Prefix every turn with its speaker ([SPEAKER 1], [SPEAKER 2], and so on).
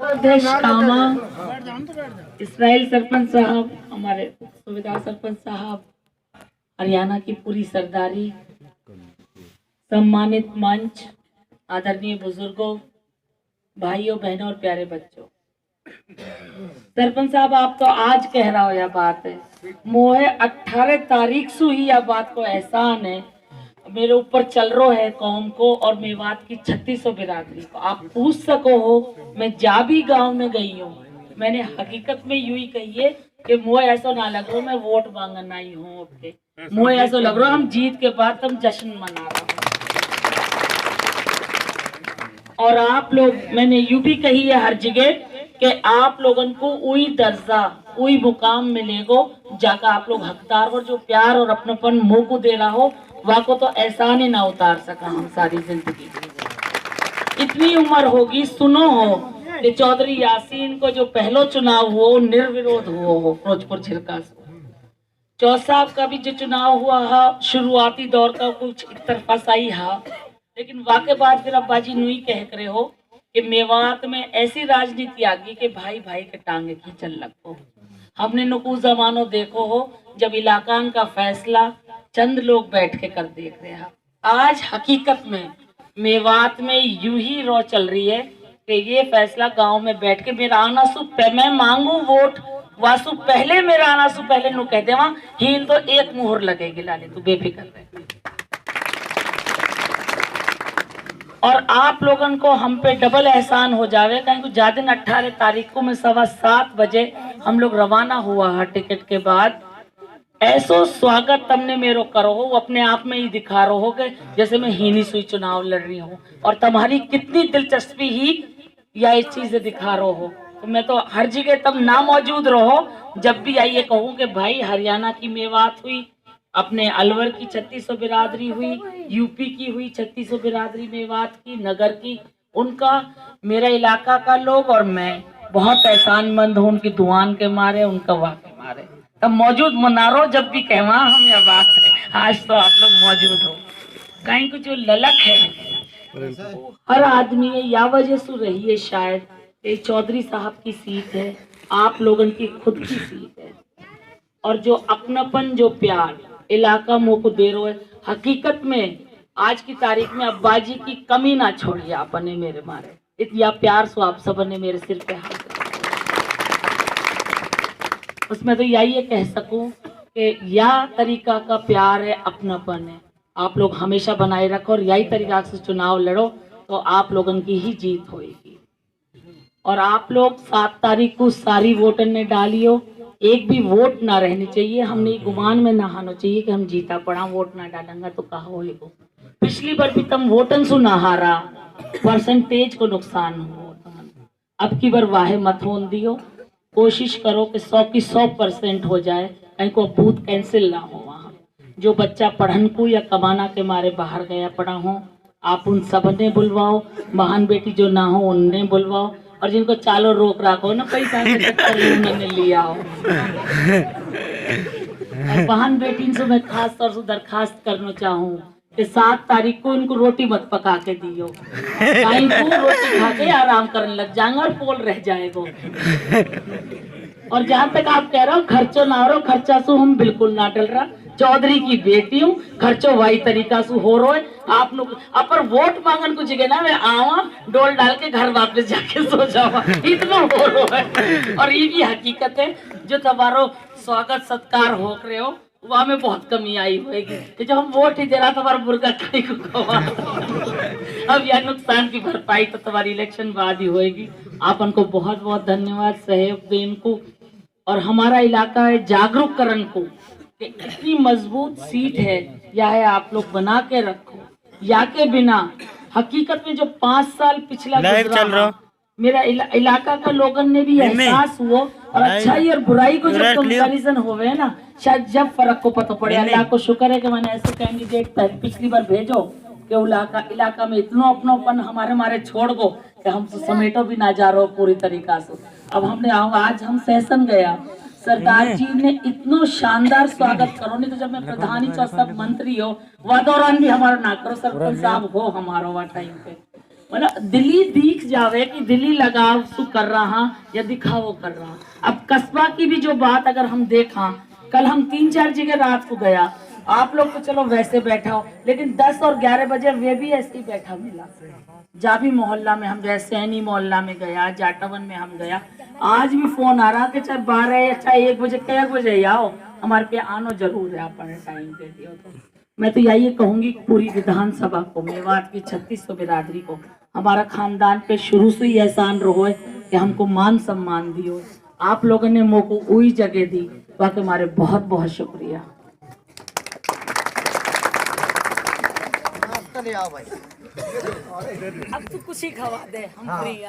[SPEAKER 1] अध्यक्ष कामा, इसराइल सरपंच साहब, हमारे सुबेदार सरपंच साहब, हरियाणा की पूरी सरदारी, सम्मानित मंच, आदरणीय बुजुर्गों, भाइयों बहनों और प्यारे बच्चों। सरपंच साहब, आप तो आज कह रहा हो यह बात है, मोहे 18 तारीख से ही यह बात को एहसान है मेरे ऊपर चल रो है कौम को और मेवात की 3600 बिरादरी को। आप पूछ सको हो, मैं जा भी गांव में गई हूँ, मैंने हकीकत में यूं ही कही है कि मोह ऐसा ना लग रहा मैं वोट मांगन आई हूँ आपके, मोह ऐसा लग रहा हम जीत के बाद हम जश्न मना रहे हैं। और आप लोग, मैंने यूं भी कही है हर जगह कि आप लोगों को वही दर्जा वही मुकाम मिलेगो जाकर आप लोग हकदार हो। जो प्यार और अपनापन मुंह को दे रहा हो वह को तो एहसान ही ना उतार सका हम सारी जिंदगी। इतनी उम्र होगी, सुनो हो कि चौधरी यासीन को जो पहलो चुनाव हुआ निर्विरोध हुआ हो फिरोजपुर छिरका से। चौधरी साहब का भी जो चुनाव हुआ है शुरुआती दौर का कुछ एक तरफा सही है, लेकिन वाके बाद फिर अब्बाजी नुई कह करे हो कि मेवात में ऐसी राजनीति आ गई कि भाई भाई के टांगे खींचन लगो। हमने नुकू जमानो देखो हो जब इलाकान का फैसला चंद लोग बैठ के कर देख रहे हैं। आज हकीकत में मेवात में यूं ही रो चल रही है कि ये फैसला गांव में बैठ के मेरा आना सु मैं मांगू वोट वासु पहले मेरा आना सु पहले नु कह देवा हीन तो एक मुहर लगेगी लाले, तू बेफिक्र रहे। और आप लोगन को हम पे डबल एहसान हो जावे कहीं जा दिन 18 तारीख को मैं 7:15 बजे हम लोग रवाना हुआ है टिकट के बाद। ऐसो स्वागत तुमने मेरो करो हो, वो अपने आप में ही दिखा रहे हो कि जैसे मैं हीनी सुई चुनाव लड़ रही हूँ और तुम्हारी कितनी दिलचस्पी ही या इस चीज से दिखा रहे हो। तो मैं तो हर जगह तुम ना मौजूद रहो, जब भी आइए कहूँ कि भाई हरियाणा की मेवात हुई, अपने अलवर की 3600 बिरादरी हुई, यूपी की हुई 3600 बिरादरी मेवात की, नगर की, उनका मेरा इलाका का लोग और मैं बहुत एहसानमंद हूँ उनकी दुआन के मारे, उनका वाह के मारे। तब मौजूद मनारो जब भी कहवा हम यह बात है। आज तो आप लोग मौजूद हो, कहीं कुछ जो ललक है हर आदमी है या वजह से रही है शायद ये चौधरी साहब की सीट है, आप लोगों की खुद की सीट है। और जो अपनापन जो प्यार इलाका मुँह को दे रहे है, हकीकत में आज की तारीख में अब्बाजी की कमी ना छोड़िए आपने मेरे मारे, इतना प्यार सो आप सब ने मेरे सिर पे हाथ। उसमें तो यही कह सकूं कि यह तरीका का प्यार है, अपनापन है, आप लोग हमेशा बनाए रखो और यही तरीका से चुनाव लड़ो तो आप लोगों की ही जीत होगी। और आप लोग 7 तारीख को सारी वोटर ने डालियो, एक भी वोट ना रहनी चाहिए, हमने गुमान में ना आना चाहिए कि हम जीता पड़ा वोट ना डालेंगे तो कहा होएगा। पिछली बार भी तुम वोटन सु ना हारा, परसेंटेज को नुकसान हो, अब की बार वाहे मत होन दियो, कोशिश करो कि 100 की 100% हो जाए, कहीं को बूथ कैंसिल ना हो। वहाँ जो बच्चा पढ़न को या कमाना के मारे बाहर गया पड़ा हो आप उन सब ने बुलवाओ, महान बेटी जो ना हो उनने बुलवाओ, और जिनको चालो रोक रखो ना पैसा उन्होंने लिया हो। और बहन बेटी से मैं खास तौर से दरखास्त करना चाहूँ कि 7 तारीख को इनको रोटी मत पका के दियो, को रोटी खा के आराम करने लग जाएंगे और पोल रह जाएगा। और जहाँ तक आप कह रहे हो खर्चो ना हो, खर्चा सु हम बिल्कुल ना डल रहा, चौधरी की बेटी हूँ, खर्चो वही तरीका से हो रहा है। आप लोग अपर वोट मांगन को जगह ना मैं आवा डोल डाल के घर वापस जाके सो जावा, इतना हो रहा है। और ये भी हकीकत है जो तुम्हारो स्वागत सत्कार हो रहे हो वहाँ में बहुत कमी आई होगी कि जब हम वोट ही दे रहा तुम्हारा मुर्गा खाई को खवा। अब यह नुकसान की भरपाई तो तुम्हारी इलेक्शन बाद ही होगी। आप उनको बहुत बहुत धन्यवाद सहयोग देने को और हमारा इलाका है जागरूक करन को कि इतनी मजबूत सीट है या है आप लोग बना के रखो या के बिना। हकीकत में जो 5 साल पिछला गुजरा मेरा इलाका का लोगों ने भी एहसास हुआ और अच्छाई और बुराई को जब कंपैरिजन होवे ना शायद जब फर्क को पता पड़े। अल्लाह को शुक्र है कि मैंने ऐसे कैंडिडेट पिछली बार भेजो कि इलाका में इतना अपनापन हमारे छोड़ दो कि हम समेटो भी ना जा रहे पूरी तरीका से। अब हमने आज हम सेशन गया, सरदार जी ने इतना शानदार स्वागत करो, नहीं तो जब मैं प्रधान ही सब मंत्री हो वह दौरान भी हमारा ना करो, सरपंच साहब हो हमारा वह टाइम पे मतलब दिल्ली दिख जावे कि दिल्ली लगाव सु कर रहा या दिखावो कर रहा। अब कस्बा की भी जो बात अगर हम देखा, कल हम 3-4 जगह रात को गया, आप लोग तो चलो वैसे बैठा हो, लेकिन 10 और 11 बजे वे भी ऐसे ही बैठा मिला। जाबी मोहल्ला में हम गए, सैनी मोहल्ला में गया, जाटावन में हम गया, आज भी फोन आ रहा कि चाहे 12 या चाहे 1 बजे, कई बजे आओ, हमारे पे आनो जरूर है, अपने टाइम दे दियो। तो मैं तो यही कहूंगी पूरी विधानसभा को, मेवात की 3600 बिरादरी को, हमारा खानदान पे शुरू से ही एहसान रहो है कि हमको मान सम्मान दियो। आप लोगों ने मोको वही जगह दी, वाकई हमारे बहुत बहुत शुक्रिया। अब तो कुछ ही खवा दे, हम फ्री हैं।